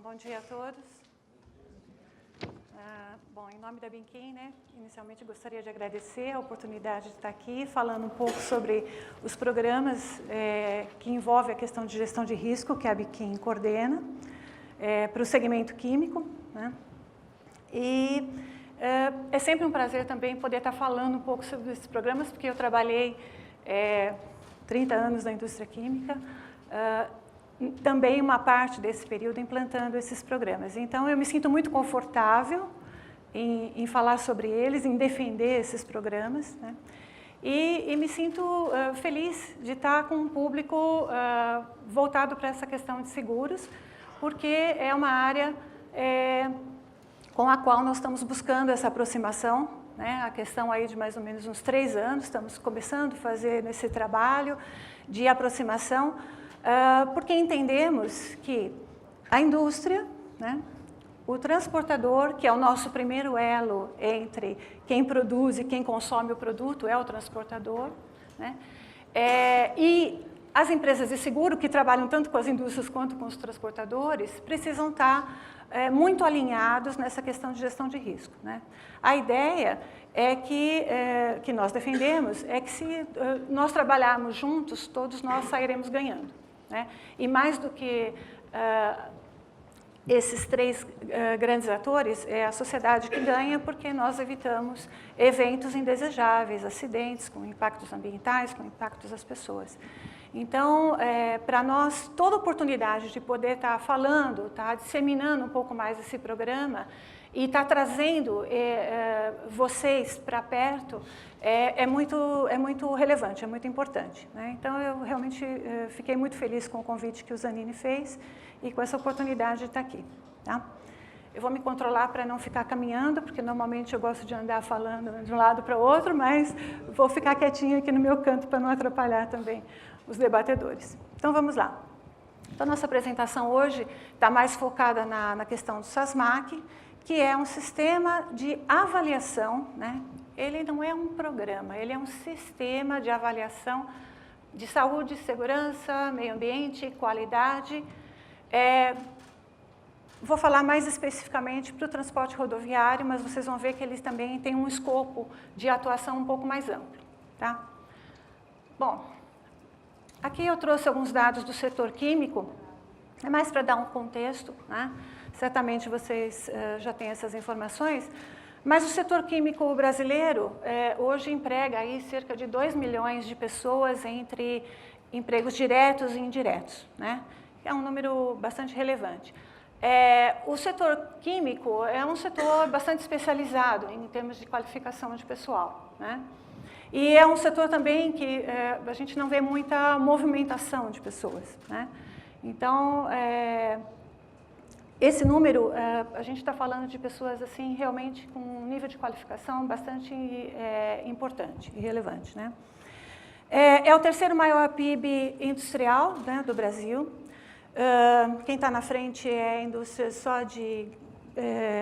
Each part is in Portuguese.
Bom dia a todos. Bom, em nome da Binquim, né, inicialmente gostaria de agradecer a oportunidade de estar aqui falando um pouco sobre os programas que envolvem a questão de gestão de risco que a Binquim coordena para o segmento químico, né? E é sempre um prazer também poder estar falando um pouco sobre esses programas, porque eu trabalhei 30 anos na indústria química, também uma parte desse período implantando esses programas. Então, eu me sinto muito confortável em falar sobre eles, em defender esses programas, né? E me sinto feliz de estar com um público voltado para essa questão de seguros, porque é uma área com a qual nós estamos buscando essa aproximação, né? A questão aí de mais ou menos uns 3 anos, estamos começando a fazer esse trabalho de aproximação, porque entendemos que a indústria, né, o transportador, que é o nosso primeiro elo entre quem produz e quem consome o produto, é o transportador, né, e as empresas de seguro, que trabalham tanto com as indústrias quanto com os transportadores, precisam estar muito alinhados nessa questão de gestão de risco, né? A ideia é que nós defendemos é que se nós trabalharmos juntos, todos nós sairemos ganhando, né? E mais do que esses 3 grandes atores, é a sociedade que ganha, porque nós evitamos eventos indesejáveis, acidentes com impactos ambientais, com impactos às pessoas. Então, para nós, toda oportunidade de poder estar falando, estar disseminando um pouco mais esse programa e estar trazendo vocês para perto, é muito relevante, é muito importante, né? Então, eu realmente fiquei muito feliz com o convite que o Zanini fez e com essa oportunidade de estar aqui, tá? Eu vou me controlar para não ficar caminhando, porque normalmente eu gosto de andar falando de um lado para o outro, mas vou ficar quietinha aqui no meu canto para não atrapalhar também os debatedores. Então, vamos lá. Então, nossa apresentação hoje está mais focada na questão do SASMAC, que é um sistema de avaliação, né? Ele não é um programa, ele é um sistema de avaliação de saúde, segurança, meio ambiente, qualidade. Vou falar mais especificamente para o transporte rodoviário, mas vocês vão ver que eles também têm um escopo de atuação um pouco mais amplo, tá? Bom, aqui eu trouxe alguns dados do setor químico, é mais para dar um contexto, né? Certamente vocês já têm essas informações, mas o setor químico brasileiro hoje emprega aí cerca de 2 milhões de pessoas entre empregos diretos e indiretos, né? É um número bastante relevante. O setor químico é um setor bastante especializado em termos de qualificação de pessoal, né? E é um setor também que a gente não vê muita movimentação de pessoas, né? Então, esse número, a gente está falando de pessoas assim realmente com um nível de qualificação bastante importante e relevante, né? É o terceiro maior PIB industrial, né, do Brasil. Quem está na frente é a indústria só de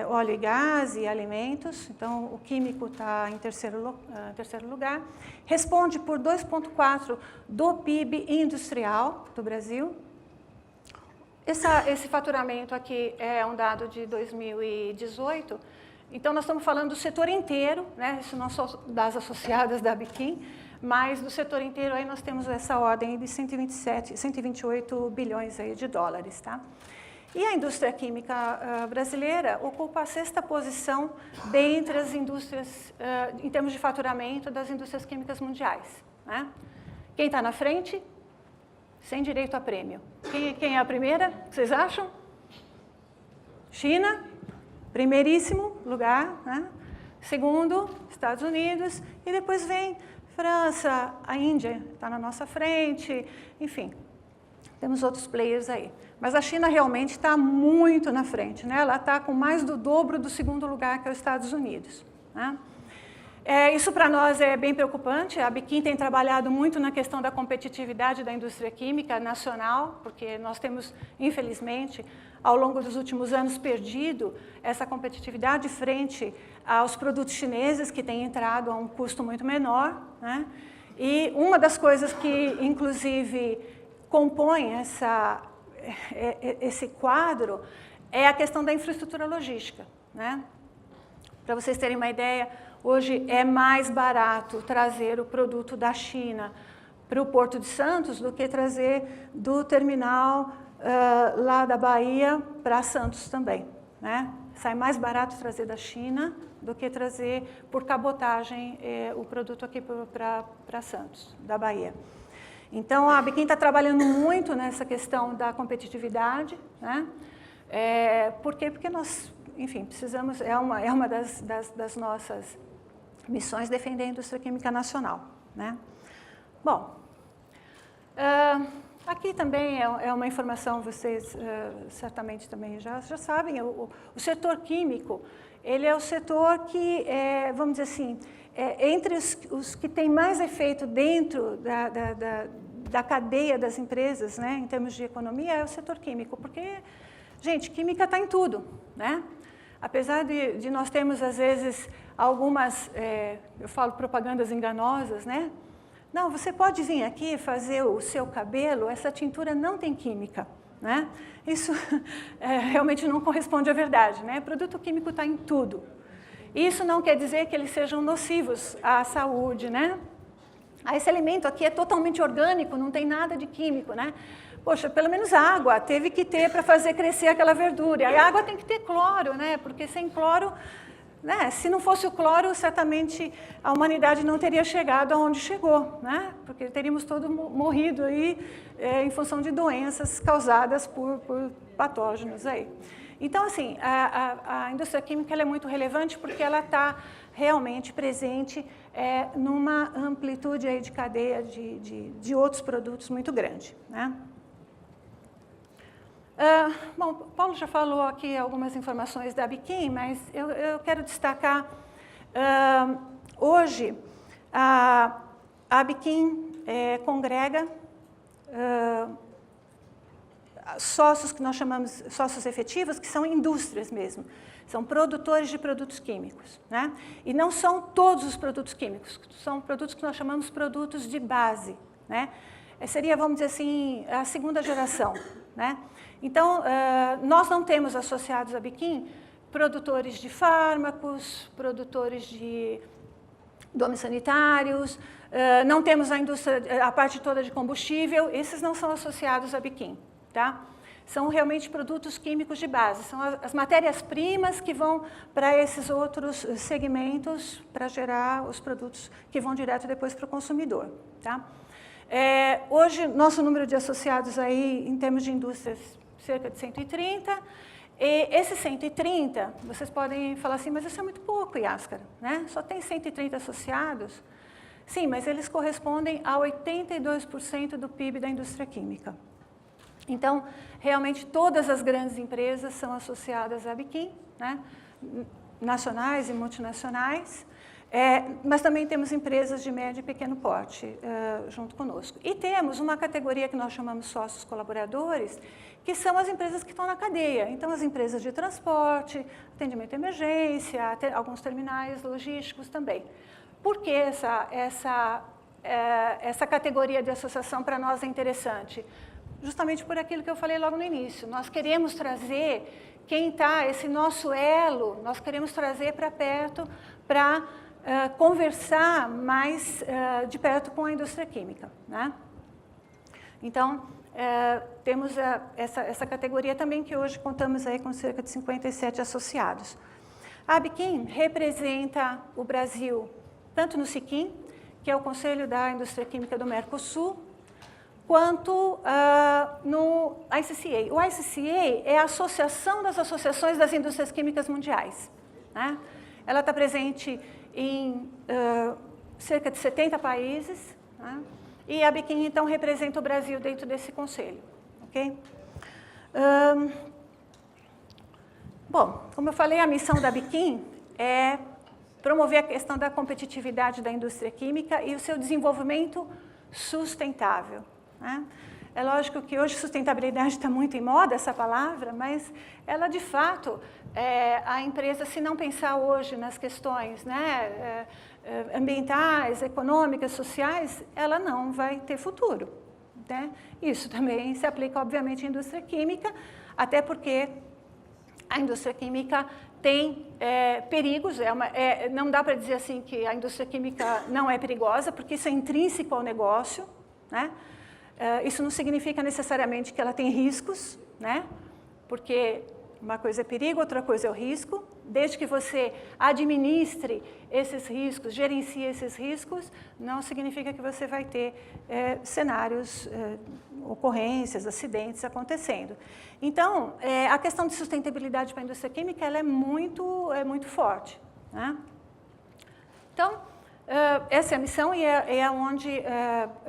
óleo e gás e alimentos, então o químico está em terceiro lugar. Responde por 2,4% do PIB industrial do Brasil. Esse faturamento aqui é um dado de 2018, então nós estamos falando do setor inteiro, né? Isso não só das associadas da Binquim, mas do setor inteiro aí nós temos essa ordem de 128 bilhões aí de dólares, tá? E a indústria química brasileira ocupa a 6ª posição dentre as indústrias, em termos de faturamento, das indústrias químicas mundiais, né? Quem está na frente? Sem direito a prêmio. Quem é a primeira? Vocês acham? China, primeiríssimo lugar, né? Segundo, Estados Unidos, e depois vem França, a Índia está na nossa frente, enfim, temos outros players aí. Mas a China realmente está muito na frente, né? Ela está com mais do dobro do segundo lugar, que é os Estados Unidos, né? Isso para nós é bem preocupante. A Binquim tem trabalhado muito na questão da competitividade da indústria química nacional, porque nós temos, infelizmente, ao longo dos últimos anos, perdido essa competitividade frente aos produtos chineses, que têm entrado a um custo muito menor, né? E uma das coisas que, inclusive, compõe esse quadro é a questão da infraestrutura logística, né? Para vocês terem uma ideia, hoje é mais barato trazer o produto da China para o Porto de Santos do que trazer do terminal lá da Bahia para Santos também, né? Sai mais barato trazer da China do que trazer por cabotagem o produto aqui para Santos, da Bahia. Então, a Abiquim está trabalhando muito nessa questão da competitividade, né? Por quê? Porque nós, enfim, precisamos, é uma das nossas missões defender a indústria química nacional, né? Bom, aqui também é uma informação, vocês certamente também já sabem, o setor químico, ele é o setor que, vamos dizer assim, entre os que tem mais efeito dentro da cadeia das empresas, né, em termos de economia, é o setor químico, porque, gente, química está em tudo, né? Apesar de nós termos, às vezes, algumas, eu falo propagandas enganosas, né? Não, você pode vir aqui fazer o seu cabelo, essa tintura não tem química, né? Isso realmente não corresponde à verdade, né? Produto químico está em tudo. Isso não quer dizer que eles sejam nocivos à saúde, né? Esse alimento aqui é totalmente orgânico, não tem nada de químico, né? Poxa, pelo menos água teve que ter para fazer crescer aquela verdura. E a água tem que ter cloro, né? Porque sem cloro, né? Se não fosse o cloro, certamente a humanidade não teria chegado aonde chegou, né? Porque teríamos todos morrido aí em função de doenças causadas por patógenos aí. Então, assim, a indústria química ela é muito relevante porque ela está realmente presente numa amplitude aí de cadeia de outros produtos muito grande, né? Bom, Paulo já falou aqui algumas informações da Abiquim, mas eu quero destacar, hoje, a Abiquim congrega sócios que nós chamamos sócios efetivos, que são indústrias mesmo, são produtores de produtos químicos, né? E não são todos os produtos químicos, são produtos que nós chamamos produtos de base, né? Seria, vamos dizer assim, a segunda geração, né? Então, nós não temos associados à Abiquim produtores de fármacos, produtores de domes sanitários, não temos a indústria, a parte toda de combustível, esses não são associados à Abiquim, tá? São realmente produtos químicos de base, são as matérias-primas que vão para esses outros segmentos para gerar os produtos que vão direto depois para o consumidor, tá? Hoje, nosso número de associados aí, em termos de indústrias, cerca de 130. E esses 130, vocês podem falar assim, mas isso é muito pouco, Yaskara, né? Só tem 130 associados. Sim, mas eles correspondem a 82% do PIB da indústria química. Então, realmente, todas as grandes empresas são associadas à Abiquim, né? Nacionais e multinacionais. Mas também temos empresas de médio e pequeno porte junto conosco. E temos uma categoria que nós chamamos sócios colaboradores, que são as empresas que estão na cadeia. Então, as empresas de transporte, atendimento à emergência, alguns terminais logísticos também. Por que essa categoria de associação para nós é interessante? Justamente por aquilo que eu falei logo no início. Nós queremos trazer quem está, esse nosso elo, nós queremos trazer para perto para conversar mais de perto com a indústria química, né? Então, temos essa categoria também, que hoje contamos aí com cerca de 57 associados. A Abiquim representa o Brasil, tanto no SIQUIM, que é o Conselho da Indústria Química do Mercosul, quanto no ICCA. O ICCA é a Associação das Associações das Indústrias Químicas Mundiais, né? Ela está presente em cerca de 70 países, né? E a Abiquim, então, representa o Brasil dentro desse conselho, ok? Bom, como eu falei, a missão da Abiquim é promover a questão da competitividade da indústria química e o seu desenvolvimento sustentável, né? É lógico que hoje sustentabilidade está muito em moda, essa palavra, mas ela, de fato, a empresa, se não pensar hoje nas questões, né, ambientais, econômicas, sociais, ela não vai ter futuro, né? Isso também se aplica, obviamente, à indústria química, até porque a indústria química tem perigos, não dá para dizer assim que a indústria química não é perigosa, porque isso é intrínseco ao negócio, né? Isso não significa necessariamente que ela tem riscos, né? Porque uma coisa é perigo, outra coisa é o risco. Desde que você administre esses riscos, gerencie esses riscos, não significa que você vai ter cenários, ocorrências, acidentes acontecendo. Então, a questão de sustentabilidade para a indústria química ela é muito forte, né? Então, essa é a missão e é onde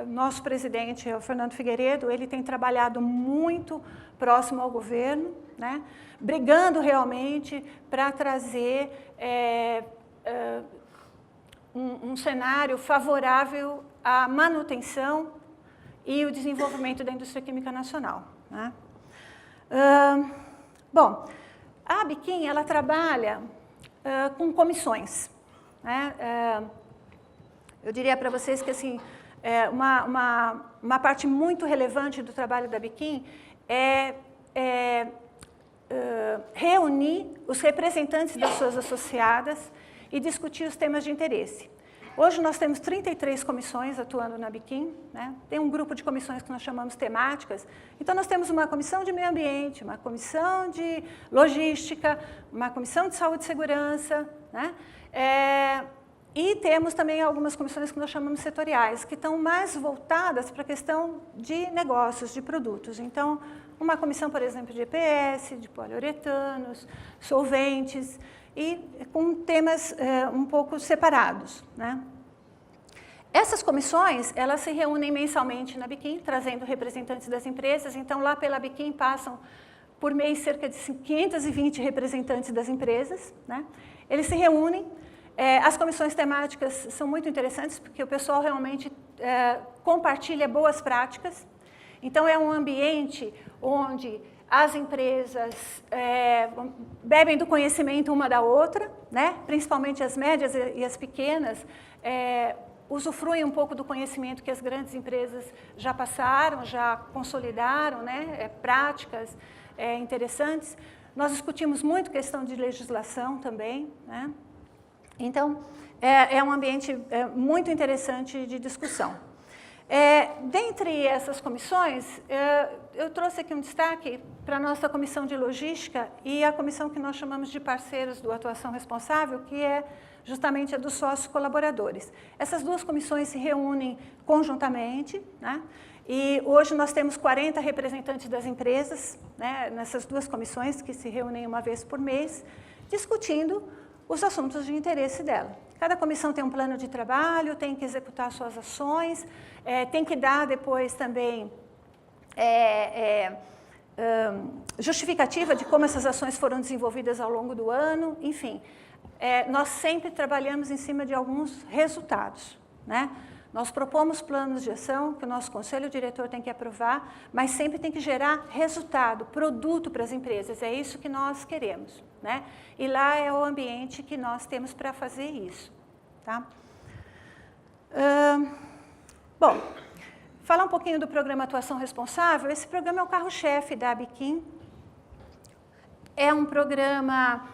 nosso presidente, o Fernando Figueiredo, ele tem trabalhado muito próximo ao governo, né? Brigando realmente para trazer um cenário favorável à manutenção e o desenvolvimento da indústria química nacional, né? Bom, a Biquim, ela trabalha com comissões, né? Eu diria para vocês que assim, uma parte muito relevante do trabalho da Biquim é reunir os representantes das suas associadas e discutir os temas de interesse. Hoje nós temos 33 comissões atuando na Biquim, né? Tem um grupo de comissões que nós chamamos temáticas. Então nós temos uma comissão de meio ambiente, uma comissão de logística, uma comissão de saúde e segurança, né? E temos também algumas comissões que nós chamamos setoriais, que estão mais voltadas para a questão de negócios, de produtos. Então, uma comissão, por exemplo, de EPS, de poliuretanos, solventes, e com temas um pouco separados, né? Essas comissões, elas se reúnem mensalmente na Biquim, trazendo representantes das empresas. Então, lá pela Biquim passam por mês cerca de 520 representantes das empresas, né? Eles se reúnem. As comissões temáticas são muito interessantes, porque o pessoal realmente compartilha boas práticas. Então, é um ambiente onde as empresas bebem do conhecimento uma da outra, né? Principalmente as médias e as pequenas, usufruem um pouco do conhecimento que as grandes empresas já passaram, já consolidaram, né? Práticas interessantes. Nós discutimos muito questão de legislação também, né? Então, é um ambiente muito interessante de discussão. Dentre essas comissões, eu trouxe aqui um destaque para a nossa comissão de logística e a comissão que nós chamamos de parceiros do Atuação Responsável, que é justamente a dos sócios colaboradores. Essas duas comissões se reúnem conjuntamente, né? E hoje nós temos 40 representantes das empresas, né, nessas duas comissões que se reúnem uma vez por mês, discutindo os assuntos de interesse dela. Cada comissão tem um plano de trabalho, tem que executar suas ações, tem que dar depois também justificativa de como essas ações foram desenvolvidas ao longo do ano, enfim. Nós sempre trabalhamos em cima de alguns resultados, né? Nós propomos planos de ação que o nosso conselho diretor tem que aprovar, mas sempre tem que gerar resultado, produto para as empresas. É isso que nós queremos, né? E lá é o ambiente que nós temos para fazer isso, tá? Bom, falar um pouquinho do programa Atuação Responsável. Esse programa é o carro-chefe da Biquim. É um programa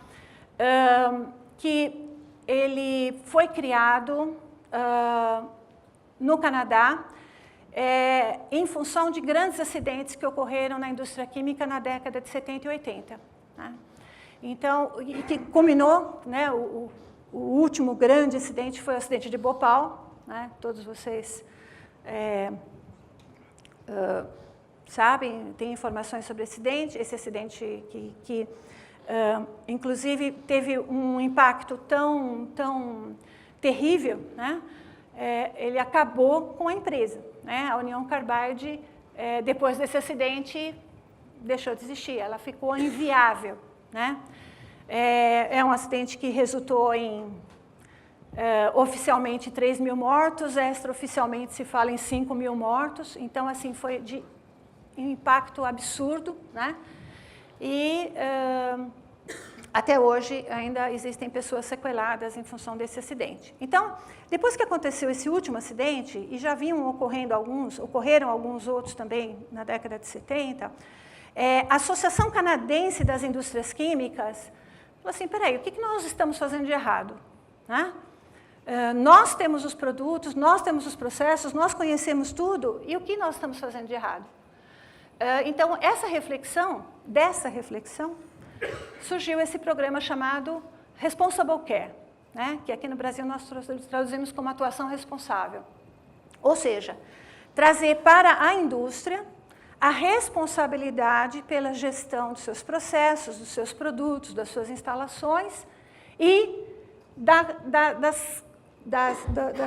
que ele foi criado no Canadá, em função de grandes acidentes que ocorreram na indústria química na década de 70 e 80. Né? Então, e que culminou, né, o último grande acidente foi o acidente de Bhopal, né? Todos vocês sabem, têm informações sobre esse acidente que inclusive teve um impacto tão terrível, né? Ele acabou com a empresa, né? A Union Carbide, depois desse acidente, deixou de existir, ela ficou inviável, né? É um acidente que resultou em, oficialmente, 3.000 mortos, extraoficialmente se fala em 5.000 mortos, então, assim, foi de um impacto absurdo, né? E até hoje ainda existem pessoas sequeladas em função desse acidente. Então, depois que aconteceu esse último acidente, e já vinham ocorreram alguns outros também na década de 70, A Associação Canadense das Indústrias Químicas falou assim, peraí, o que nós estamos fazendo de errado? Né? Nós temos os produtos, nós temos os processos, nós conhecemos tudo, e o que nós estamos fazendo de errado? Então, dessa reflexão, surgiu esse programa chamado Responsible Care, né? Que aqui no Brasil nós traduzimos como atuação responsável. Ou seja, trazer para a indústria a responsabilidade pela gestão dos seus processos, dos seus produtos, das suas instalações e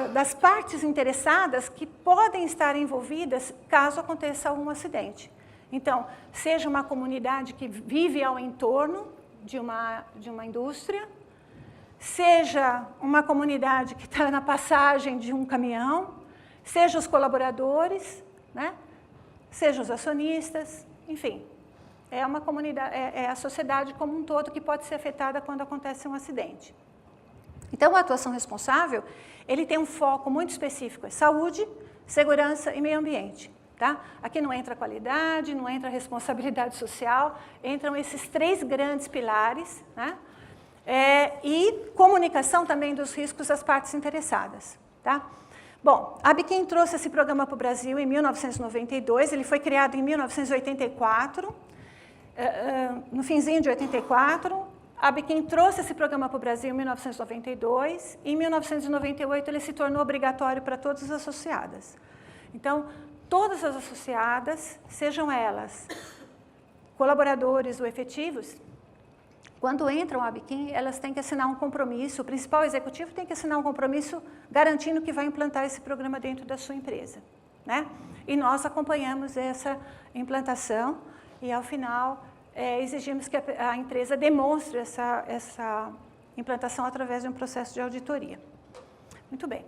das partes interessadas que podem estar envolvidas caso aconteça algum acidente. Então, seja uma comunidade que vive ao entorno de uma indústria, seja uma comunidade que está na passagem de um caminhão, seja os colaboradores, né? Seja os acionistas, enfim. É uma comunidade, é a sociedade como um todo que pode ser afetada quando acontece um acidente. Então, a atuação responsável, ele tem um foco muito específico, é saúde, segurança e meio ambiente. Tá? Aqui não entra qualidade, não entra responsabilidade social, entram esses 3 grandes pilares, né? E comunicação também dos riscos às partes interessadas. Tá? Bom, a Abiquim trouxe esse programa para o Brasil em 1992, ele foi criado em 1984, no finzinho de 84, a Abiquim trouxe esse programa para o Brasil em 1992, e em 1998 ele se tornou obrigatório para todas as associadas. Então, todas as associadas, sejam elas colaboradores ou efetivos, quando entram a Abiquim, elas têm que assinar um compromisso, o principal executivo tem que assinar um compromisso garantindo que vai implantar esse programa dentro da sua empresa. Né? E nós acompanhamos essa implantação e, ao final, exigimos que a empresa demonstre essa implantação através de um processo de auditoria. Muito bem.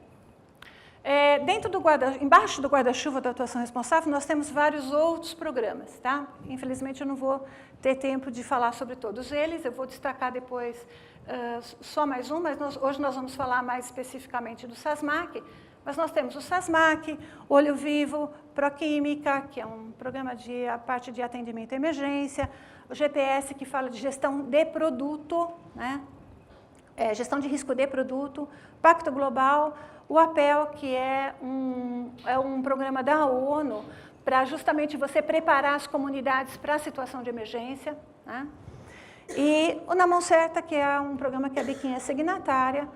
Embaixo do guarda-chuva da atuação responsável, nós temos vários outros programas. Tá? Infelizmente, eu não vou ter tempo de falar sobre todos eles, eu vou destacar depois só mais um, mas hoje nós vamos falar mais especificamente do SASMAC, mas nós temos o SASMAC, Olho Vivo, Proquímica, que é um programa a parte de atendimento à emergência, o GPS, que fala de gestão de produto, né? Gestão de risco de produto, Pacto Global, o APEL, que é um programa da ONU para justamente você preparar as comunidades para a situação de emergência. Né? E o Na Mão Certa, que é um programa que a Abiquim é signatária,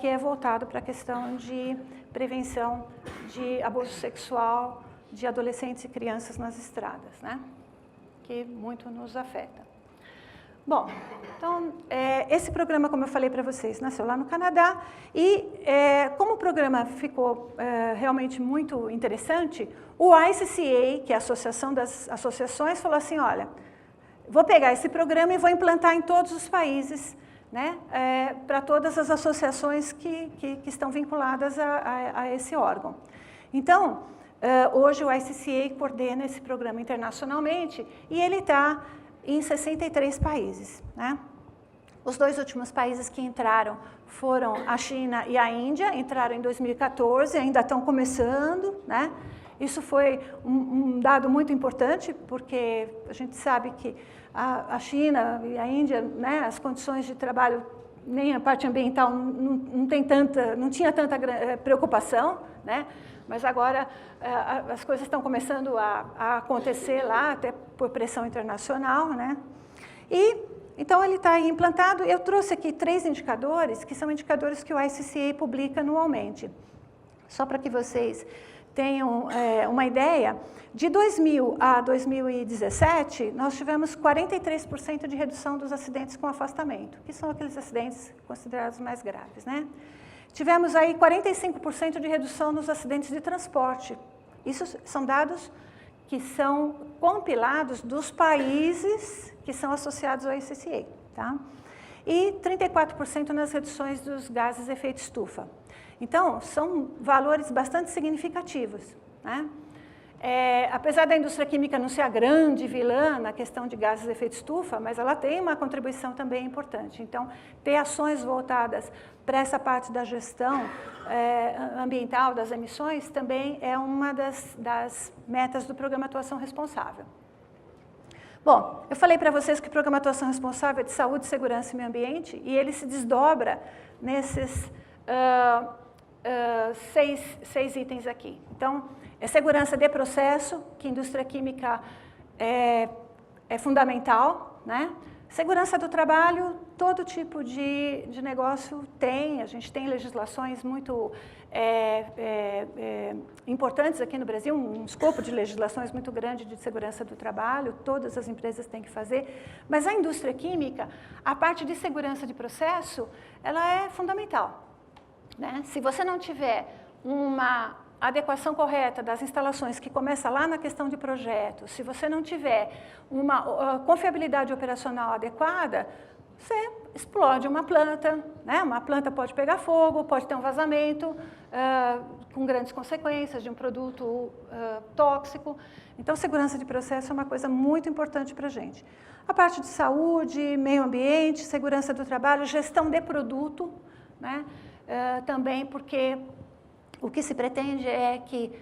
que é voltado para a questão de prevenção de abuso sexual de adolescentes e crianças nas estradas, né? Que muito nos afeta. Bom, então, esse programa, como eu falei para vocês, nasceu lá no Canadá e, como o programa ficou realmente muito interessante, o ICCA, que é a Associação das Associações, falou assim, olha, vou pegar esse programa e vou implantar em todos os países, né, para todas as associações que estão vinculadas a esse órgão. Então, hoje o ICCA coordena esse programa internacionalmente e ele está em 63 países. Né? Os 2 últimos países que entraram foram a China e a Índia, entraram em 2014, ainda estão começando. Né? Isso foi um dado muito importante, porque a gente sabe que a China e a Índia, né, as condições de trabalho, nem a parte ambiental não tinha tanta preocupação, né? Mas agora as coisas estão começando a acontecer lá, até por pressão internacional, né? E, então, ele está implantado. Eu trouxe aqui 3 indicadores, que são indicadores que o ICCA publica anualmente. Só para que vocês tenham uma ideia, de 2000 a 2017, nós tivemos 43% de redução dos acidentes com afastamento, que são aqueles acidentes considerados mais graves, né? Tivemos aí 45% de redução nos acidentes de transporte. Isso são dados que são compilados dos países que são associados ao ICCA. Tá? E 34% nas reduções dos gases de efeito estufa. Então, são valores bastante significativos. Né? Apesar da indústria química não ser a grande vilã na questão de gases de efeito estufa, mas ela tem uma contribuição também importante. Então, ter ações voltadas para essa parte da gestão ambiental das emissões também é uma das metas do Programa Atuação Responsável. Bom, eu falei para vocês que o Programa Atuação Responsável é de saúde, segurança e meio ambiente, e ele se desdobra nesses seis itens aqui. Então, é segurança de processo, que a indústria química é fundamental, né? Segurança do trabalho, todo tipo de negócio tem, a gente tem legislações muito importantes aqui no Brasil, um escopo de legislações muito grande de segurança do trabalho, todas as empresas têm que fazer, mas a indústria química, a parte de segurança de processo, ela é fundamental, né? Se você não tiver uma adequação correta das instalações, que começa lá na questão de projeto, se você não tiver uma confiabilidade operacional adequada, você explode uma planta, né? Uma planta pode pegar fogo, pode ter um vazamento com grandes consequências de um produto tóxico. Então, segurança de processo é uma coisa muito importante para a gente. A parte de saúde, meio ambiente, segurança do trabalho, gestão de produto, né? Também porque o que se pretende é que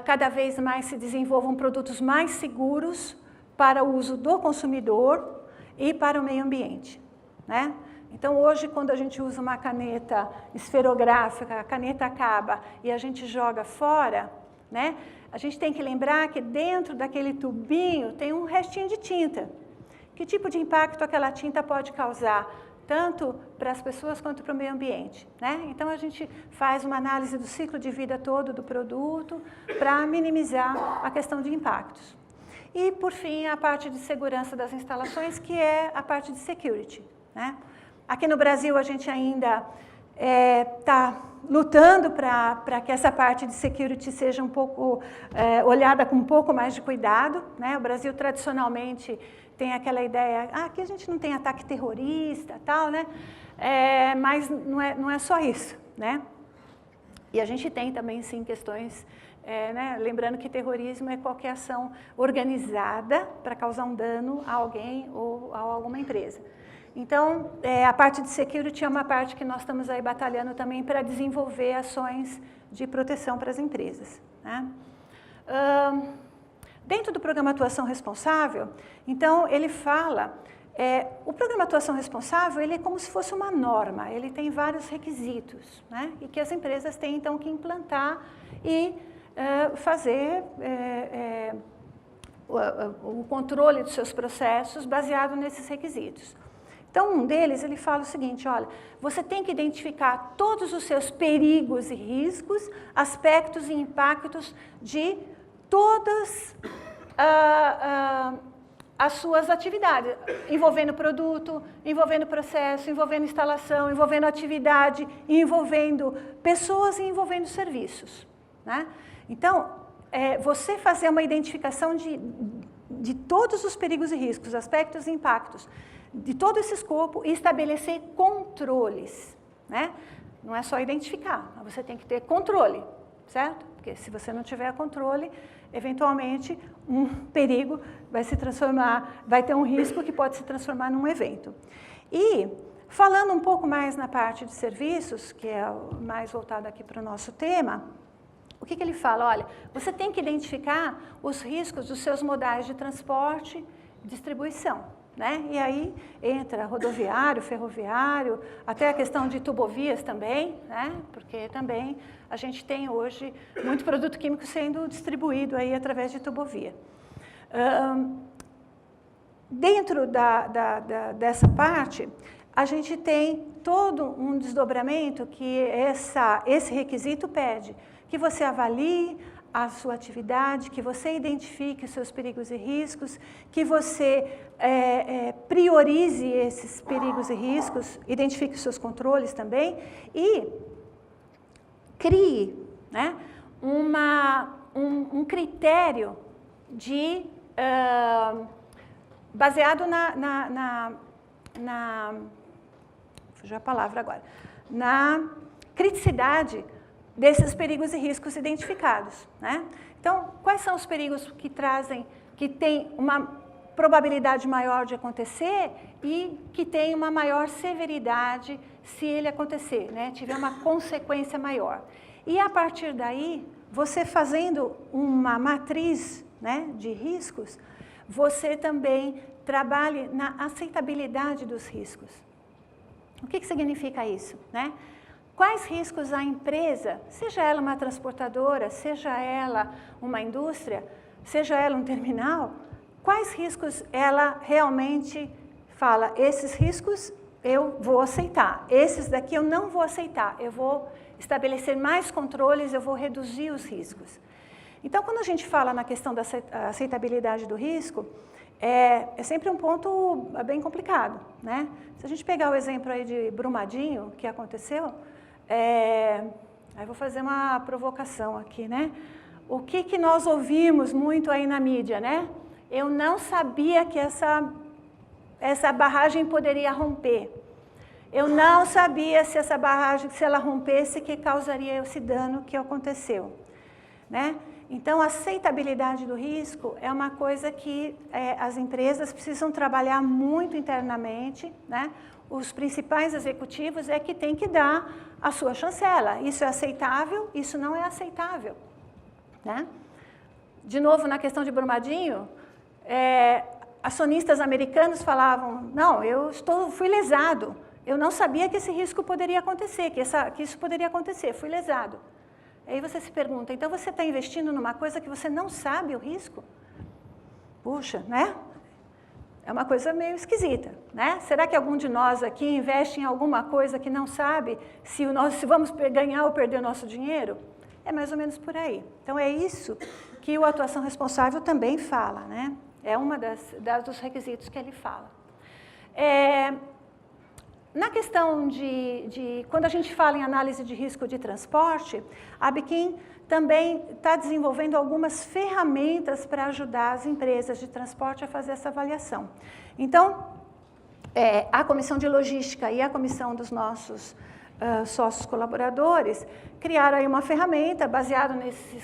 cada vez mais se desenvolvam produtos mais seguros para o uso do consumidor e para o meio ambiente, né? Então, hoje, quando a gente usa uma caneta esferográfica, a caneta acaba e a gente joga fora, né? A gente tem que lembrar que dentro daquele tubinho tem um restinho de tinta. Que tipo de impacto aquela tinta pode causar? Tanto para as pessoas quanto para o meio ambiente, né? Então, a gente faz uma análise do ciclo de vida todo do produto para minimizar a questão de impactos. E, por fim, a parte de segurança das instalações, que é a parte de security, né? Aqui no Brasil, a gente ainda está lutando para que essa parte de security seja um pouco olhada com um pouco mais de cuidado, né? O Brasil, tradicionalmente, tem aquela ideia, aqui a gente não tem ataque terrorista, tal, né? Mas não é só isso, né? E a gente tem também, sim, questões, né? Lembrando que terrorismo é qualquer ação organizada para causar um dano a alguém ou a alguma empresa. Então, a parte de security é uma parte que nós estamos aí batalhando também para desenvolver ações de proteção para as empresas, né? Dentro do Programa Atuação Responsável, então, ele fala, o Programa Atuação Responsável, ele é como se fosse uma norma, ele tem vários requisitos, né? E que as empresas têm, então, que implantar e fazer o controle dos seus processos baseado nesses requisitos. Então, um deles, ele fala o seguinte, olha, você tem que identificar todos os seus perigos e riscos, aspectos e impactos de todas as suas atividades, envolvendo produto, envolvendo processo, envolvendo instalação, envolvendo atividade, envolvendo pessoas e envolvendo serviços, né? Então, você fazer uma identificação de todos os perigos e riscos, aspectos e impactos, de todo esse escopo e estabelecer controles, né? Não é só identificar, mas você tem que ter controle, certo? Porque se você não tiver controle, eventualmente um perigo vai se transformar, vai ter um risco que pode se transformar num evento. E falando um pouco mais na parte de serviços, que é mais voltado aqui para o nosso tema, o que ele fala? Olha, você tem que identificar os riscos dos seus modais de transporte e distribuição, né? E aí entra rodoviário, ferroviário, até a questão de tubovias também, né? Porque também a gente tem hoje muito produto químico sendo distribuído aí através de tubovia. Dentro dessa parte, a gente tem todo um desdobramento que esse requisito pede, que você avalie a sua atividade, que você identifique os seus perigos e riscos, que você priorize esses perigos e riscos, identifique os seus controles também e crie, né, um critério de, baseado fugiu a palavra agora, na criticidade desses perigos e riscos identificados, né? Então, quais são os perigos que têm uma probabilidade maior de acontecer e que tem uma maior severidade se ele acontecer, né? Tiver uma consequência maior. E a partir daí, você fazendo uma matriz, né, de riscos, você também trabalhe na aceitabilidade dos riscos. O que significa isso, né? Quais riscos a empresa, seja ela uma transportadora, seja ela uma indústria, seja ela um terminal, quais riscos ela realmente fala, esses riscos eu vou aceitar, esses daqui eu não vou aceitar, eu vou estabelecer mais controles, eu vou reduzir os riscos. Então, quando a gente fala na questão da aceitabilidade do risco, é sempre um ponto bem complicado, né? Se a gente pegar o exemplo aí de Brumadinho, que aconteceu, aí vou fazer uma provocação aqui, né? O que nós ouvimos muito aí na mídia, né? Eu não sabia que essa barragem poderia romper. Eu não sabia se essa barragem, se ela rompesse, que causaria esse dano que aconteceu, né? Então, a aceitabilidade do risco é uma coisa que as empresas precisam trabalhar muito internamente, né? Os principais executivos é que tem que dar a sua chancela. Isso é aceitável, isso não é aceitável, né? De novo, na questão de Brumadinho, acionistas americanos falavam, não, fui lesado, eu não sabia que esse risco poderia acontecer, que isso poderia acontecer, fui lesado. Aí você se pergunta, então você está investindo numa coisa que você não sabe o risco? Puxa, né? É uma coisa meio esquisita, né? Será que algum de nós aqui investe em alguma coisa que não sabe se vamos ganhar ou perder o nosso dinheiro? É mais ou menos por aí. Então, é isso que o Atuação Responsável também fala, né? É uma dos requisitos que ele fala. Na questão quando a gente fala em análise de risco de transporte, a Biquim também está desenvolvendo algumas ferramentas para ajudar as empresas de transporte a fazer essa avaliação. Então, a Comissão de Logística e a Comissão dos nossos sócios colaboradores criaram aí uma ferramenta baseada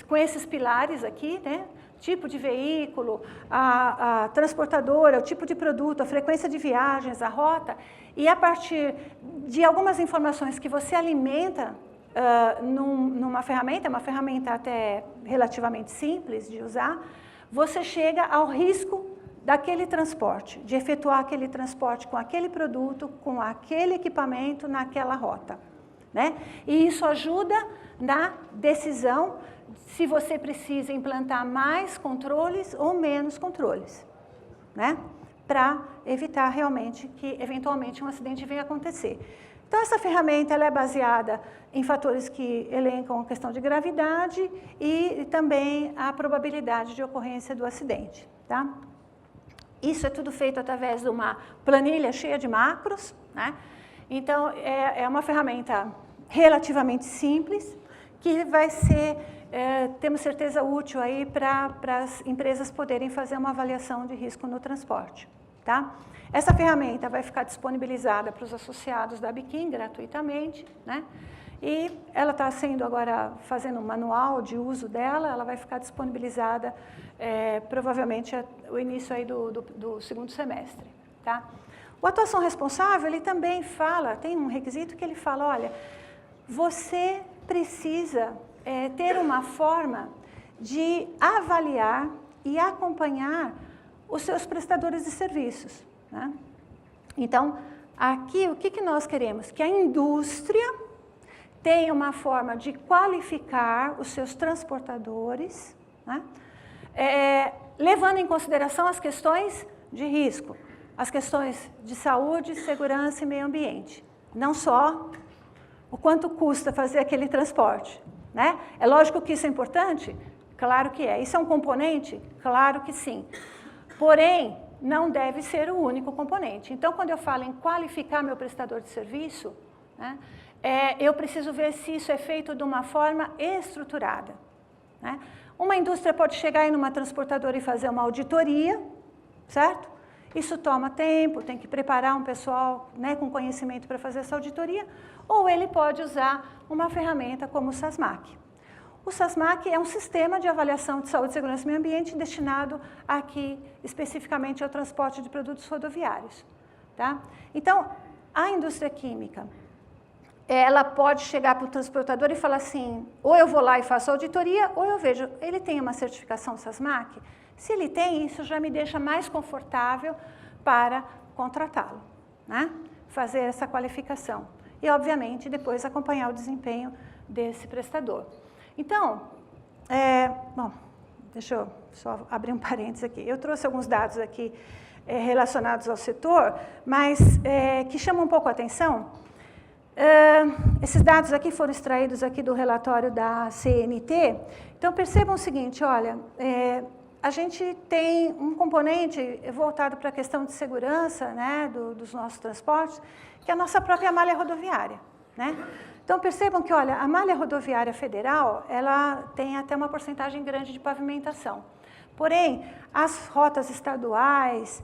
com esses pilares aqui, né? Tipo de veículo, a transportadora, o tipo de produto, a frequência de viagens, a rota, e a partir de algumas informações que você alimenta numa ferramenta, uma ferramenta até relativamente simples de usar, você chega ao risco daquele transporte, de efetuar aquele transporte com aquele produto, com aquele equipamento, naquela rota, né? E isso ajuda na decisão se você precisa implantar mais controles ou menos controles, né? Para evitar realmente que, eventualmente, um acidente venha acontecer. Então, essa ferramenta ela é baseada em fatores que elencam a questão de gravidade e também a probabilidade de ocorrência do acidente, tá? Isso é tudo feito através de uma planilha cheia de macros, né? Então, é uma ferramenta relativamente simples, que vai ser, temos certeza, útil aí para as empresas poderem fazer uma avaliação de risco no transporte, tá? Essa ferramenta vai ficar disponibilizada para os associados da Biquim gratuitamente, né? E ela está sendo agora, fazendo um manual de uso dela, ela vai ficar disponibilizada provavelmente o início aí do segundo semestre, tá? O Atuação Responsável, ele também fala, tem um requisito que ele fala, olha, você precisa ter uma forma de avaliar e acompanhar os seus prestadores de serviços, né? Então, aqui, o que nós queremos? Que a indústria tenha uma forma de qualificar os seus transportadores, né? Levando em consideração as questões de risco, as questões de saúde, segurança e meio ambiente. Não só o quanto custa fazer aquele transporte, né? É lógico que isso é importante? Claro que é. Isso é um componente? Claro que sim. Porém, não deve ser o único componente. Então, quando eu falo em qualificar meu prestador de serviço, né, eu preciso ver se isso é feito de uma forma estruturada, né? Uma indústria pode chegar aí numa transportadora e fazer uma auditoria, certo? Isso toma tempo, tem que preparar um pessoal, né, com conhecimento para fazer essa auditoria, ou ele pode usar uma ferramenta como o SASMAC. O SASMAC é um sistema de avaliação de saúde, segurança e meio ambiente destinado aqui especificamente ao transporte de produtos rodoviários, tá? Então, a indústria química, ela pode chegar para o transportador e falar assim, ou eu vou lá e faço auditoria, ou eu vejo, ele tem uma certificação SASMAC? Se ele tem, isso já me deixa mais confortável para contratá-lo, né? Fazer essa qualificação. E, obviamente, depois acompanhar o desempenho desse prestador. Então, bom, deixa eu só abrir um parênteses aqui. Eu trouxe alguns dados aqui relacionados ao setor, mas que chamam um pouco a atenção. Esses dados aqui foram extraídos aqui do relatório da CNT. Então, percebam o seguinte, olha, a gente tem um componente voltado para a questão de segurança, né, dos nossos transportes, que é a nossa própria malha rodoviária, né? Então, percebam que, olha, a malha rodoviária federal, ela tem até uma porcentagem grande de pavimentação. Porém, as rotas estaduais,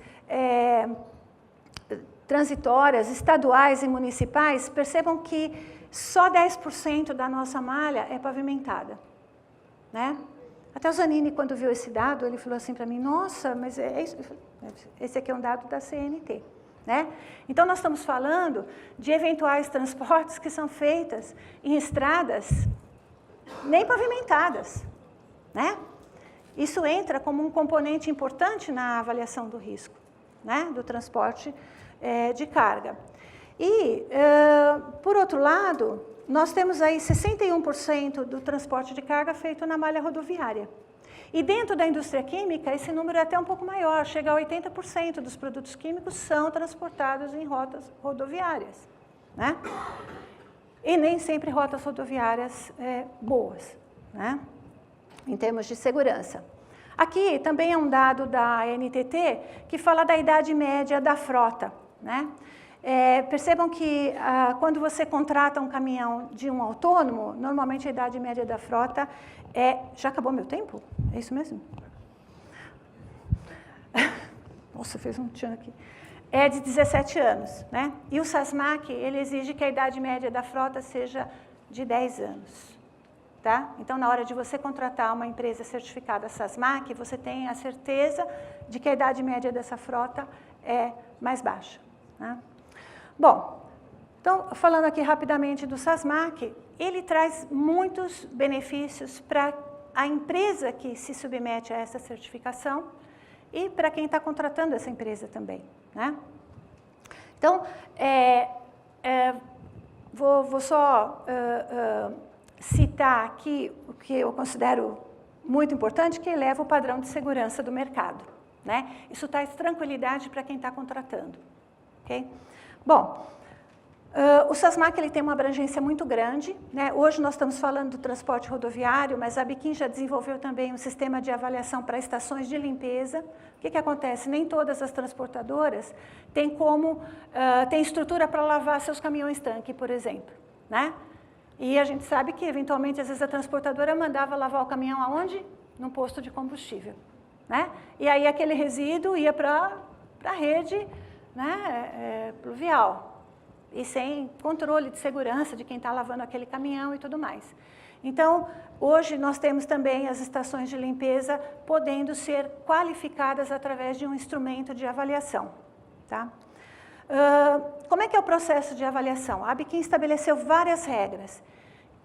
transitórias, estaduais e municipais, percebam que só 10% da nossa malha é pavimentada, né? Até o Zanini, quando viu esse dado, ele falou assim para mim, nossa, mas isso. Esse aqui é um dado da CNT, né? Então, nós estamos falando de eventuais transportes que são feitas em estradas nem pavimentadas, né? Isso entra como um componente importante na avaliação do risco, né, do transporte de carga. E, por outro lado, nós temos aí 61% do transporte de carga feito na malha rodoviária. E dentro da indústria química, esse número é até um pouco maior, chega a 80% dos produtos químicos são transportados em rotas rodoviárias, né? E nem sempre rotas rodoviárias boas, né, em termos de segurança. Aqui também é um dado da NTT que fala da idade média da frota, né? Percebam que quando você contrata um caminhão de um autônomo, normalmente a idade média da frota Já acabou meu tempo? É isso mesmo? Nossa, fez um tchan aqui. É de 17 anos, né? E o SASMAC, ele exige que a idade média da frota seja de 10 anos, tá? Então, na hora de você contratar uma empresa certificada SASMAC, você tem a certeza de que a idade média dessa frota é mais baixa, né? Bom, então, falando aqui rapidamente do SASMAC, ele traz muitos benefícios para a empresa que se submete a essa certificação e para quem está contratando essa empresa também, né? Então, vou só citar aqui o que eu considero muito importante, que eleva o padrão de segurança do mercado, né? Isso traz tranquilidade para quem está contratando, ok? Bom, o SASMAC ele tem uma abrangência muito grande, né? Hoje nós estamos falando do transporte rodoviário, mas a Biquim já desenvolveu também um sistema de avaliação para estações de limpeza. O que acontece? Nem todas as transportadoras têm tem estrutura para lavar seus caminhões-tanque, por exemplo, né? E a gente sabe que, eventualmente, às vezes a transportadora mandava lavar o caminhão aonde? Num posto de combustível, né? E aí aquele resíduo ia para a rede, né, pluvial, e sem controle de segurança de quem está lavando aquele caminhão e tudo mais. Então, hoje nós temos também as estações de limpeza podendo ser qualificadas através de um instrumento de avaliação, tá? Como é que é o processo de avaliação? A Biquim estabeleceu várias regras.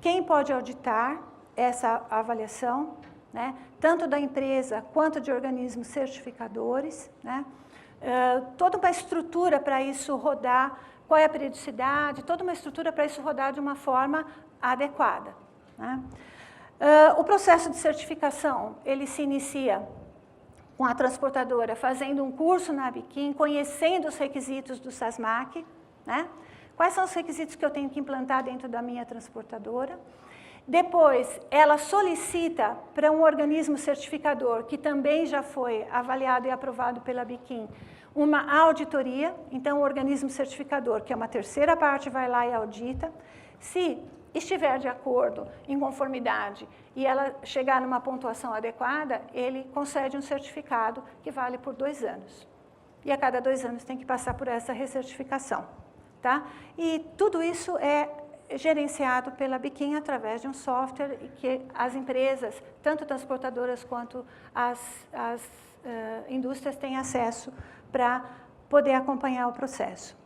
Quem pode auditar essa avaliação, né? Tanto da empresa quanto de organismos certificadores, né? Toda uma estrutura para isso rodar, qual é a periodicidade, toda uma estrutura para isso rodar de uma forma adequada, né? O processo de certificação, ele se inicia com a transportadora fazendo um curso na Biquim, conhecendo os requisitos do SASMAC, né? Quais são os requisitos que eu tenho que implantar dentro da minha transportadora. Depois, ela solicita para um organismo certificador, que também já foi avaliado e aprovado pela Biquim, uma auditoria. Então, o organismo certificador, que é uma terceira parte, vai lá e audita. Se estiver de acordo, em conformidade, e ela chegar numa pontuação adequada, ele concede um certificado que vale por 2 anos. E a cada 2 anos tem que passar por essa recertificação, tá? E tudo isso é gerenciado pela Biquim através de um software que as empresas, tanto transportadoras quanto as indústrias, têm acesso para poder acompanhar o processo.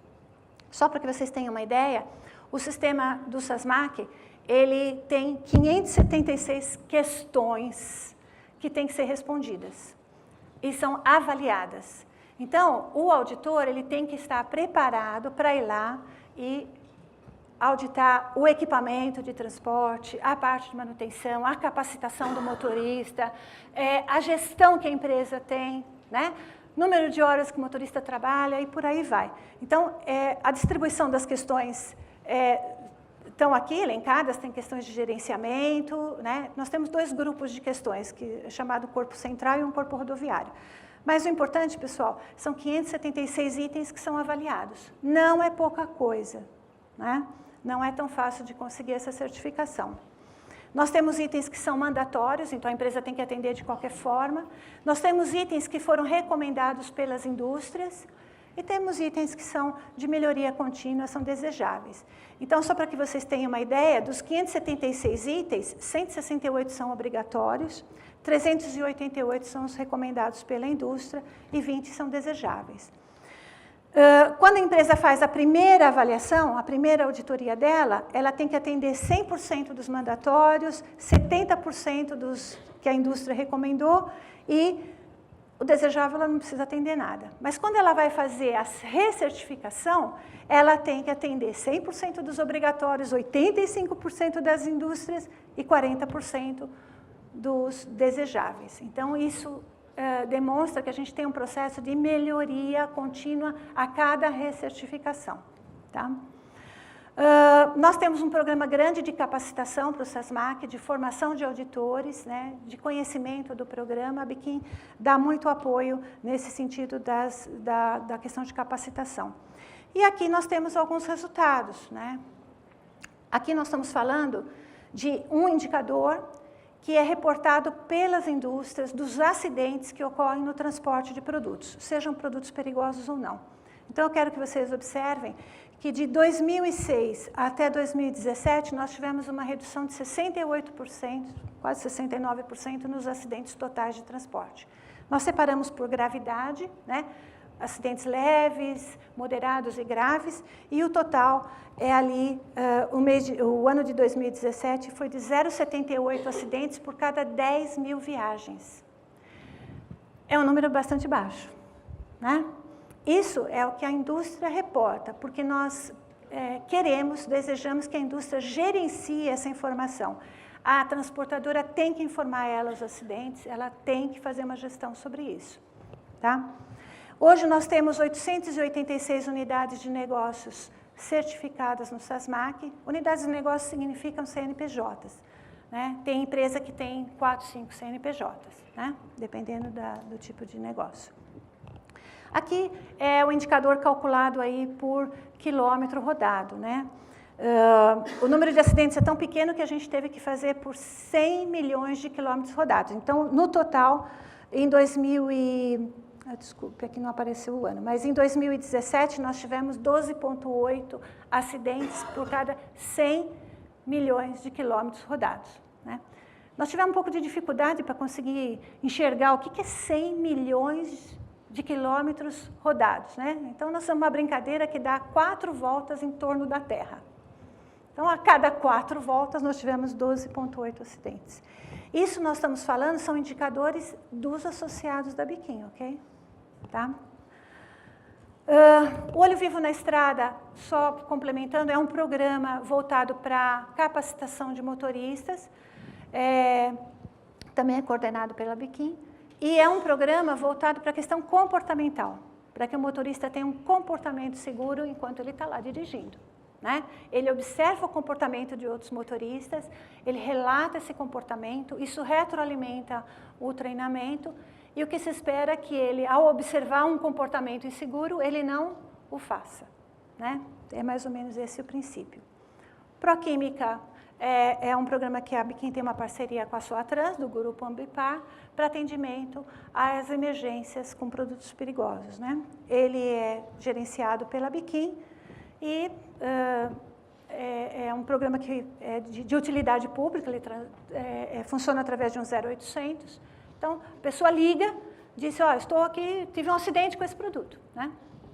Só para que vocês tenham uma ideia, o sistema do SASMAC, ele tem 576 questões que têm que ser respondidas. e são avaliadas. Então, o auditor ele tem que estar preparado para ir lá e auditar o equipamento de transporte, a parte de manutenção, a capacitação do motorista, a gestão que a empresa tem, né? Número de horas que o motorista trabalha e por aí vai. Então, a distribuição das questões estão aqui elencadas, tem questões de gerenciamento, né? Nós temos 2 grupos de questões, que é chamado corpo central e um corpo rodoviário. Mas o importante, pessoal, são 576 itens que são avaliados. Não é pouca coisa, né? Não é tão fácil de conseguir essa certificação. Nós temos itens que são mandatórios, então a empresa tem que atender de qualquer forma. Nós temos itens que foram recomendados pelas indústrias e temos itens que são de melhoria contínua, são desejáveis. Então, só para que vocês tenham uma ideia, dos 576 itens, 168 são obrigatórios, 388 são os recomendados pela indústria e 20 são desejáveis. Quando a empresa faz a primeira avaliação, a primeira auditoria dela, ela tem que atender 100% dos mandatórios, 70% dos que a indústria recomendou e o desejável ela não precisa atender nada. Mas quando ela vai fazer a recertificação, ela tem que atender 100% dos obrigatórios, 85% das indústrias e 40% dos desejáveis. Então, isso demonstra que a gente tem um processo de melhoria contínua a cada recertificação. Tá? Nós temos um programa grande de capacitação para o SESMAC, de formação de auditores, né, de conhecimento do programa. A Biquim dá muito apoio nesse sentido da questão de capacitação. E aqui nós temos alguns resultados. Né? Aqui nós estamos falando de um indicador que é reportado pelas indústrias dos acidentes que ocorrem no transporte de produtos, sejam produtos perigosos ou não. Então, eu quero que vocês observem que de 2006 até 2017, nós tivemos uma redução de 68%, quase 69% nos acidentes totais de transporte. Nós separamos por gravidade, né? Acidentes leves, moderados e graves, e o total é ali, o ano de 2017 foi de 0,78 acidentes por cada 10 mil viagens. É um número bastante baixo, né? Isso é o que a indústria reporta, porque nós desejamos que a indústria gerencie essa informação. A transportadora tem que informar ela os acidentes, ela tem que fazer uma gestão sobre isso, tá? Hoje nós temos 886 unidades de negócios certificadas no SESMAC. Unidades de negócio significam CNPJs. Né? Tem empresa que tem 4, 5 CNPJs, né? Dependendo do tipo de negócio. Aqui é o indicador calculado aí por quilômetro rodado. Né? O número de acidentes é tão pequeno que a gente teve que fazer por 100 milhões de quilômetros rodados. Então, no total, em desculpe, aqui não apareceu o ano, mas em 2017 nós tivemos 12,8 acidentes por cada 100 milhões de quilômetros rodados. Né? Nós tivemos um pouco de dificuldade para conseguir enxergar o que é 100 milhões de quilômetros rodados. Né? Então, nós temos uma brincadeira que dá 4 voltas em torno da Terra. Então, a cada 4 voltas, nós tivemos 12,8 acidentes. Isso nós estamos falando, são indicadores dos associados da Biquim, ok? Tá? O Olho Vivo na Estrada, só complementando, é um programa voltado para capacitação de motoristas, também é coordenado pela Biquim, e é um programa voltado para a questão comportamental, para que o motorista tenha um comportamento seguro enquanto ele está lá dirigindo. Né? Ele observa o comportamento de outros motoristas, ele relata esse comportamento, isso retroalimenta o treinamento, e o que se espera é que ele, ao observar um comportamento inseguro, ele não o faça. Né? É mais ou menos esse o princípio. Proquímica é um programa que a Biquim tem uma parceria com a Soatrans, do Grupo Ambipar, para atendimento às emergências com produtos perigosos. Né? Ele é gerenciado pela Biquim e é um programa que é de utilidade pública, ele funciona através de um 0800. Então, a pessoa liga, diz, estou aqui, tive um acidente com esse produto. Né?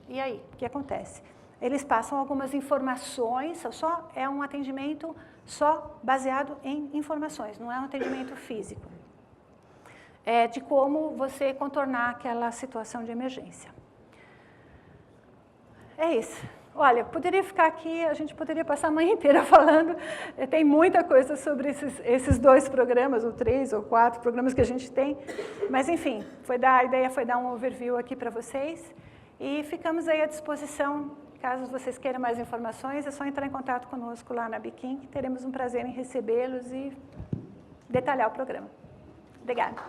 E aí, o que acontece? Eles passam algumas informações, é um atendimento só baseado em informações, não é um atendimento físico. de como você contornar aquela situação de emergência. É isso. Olha, poderia ficar aqui, a gente poderia passar a manhã inteira falando, tem muita coisa sobre esses 2 programas, ou 3 ou 4 programas que a gente tem, mas enfim, a ideia foi dar um overview aqui para vocês, e ficamos aí à disposição, caso vocês queiram mais informações, é só entrar em contato conosco lá na Biquim, que teremos um prazer em recebê-los e detalhar o programa. Obrigada.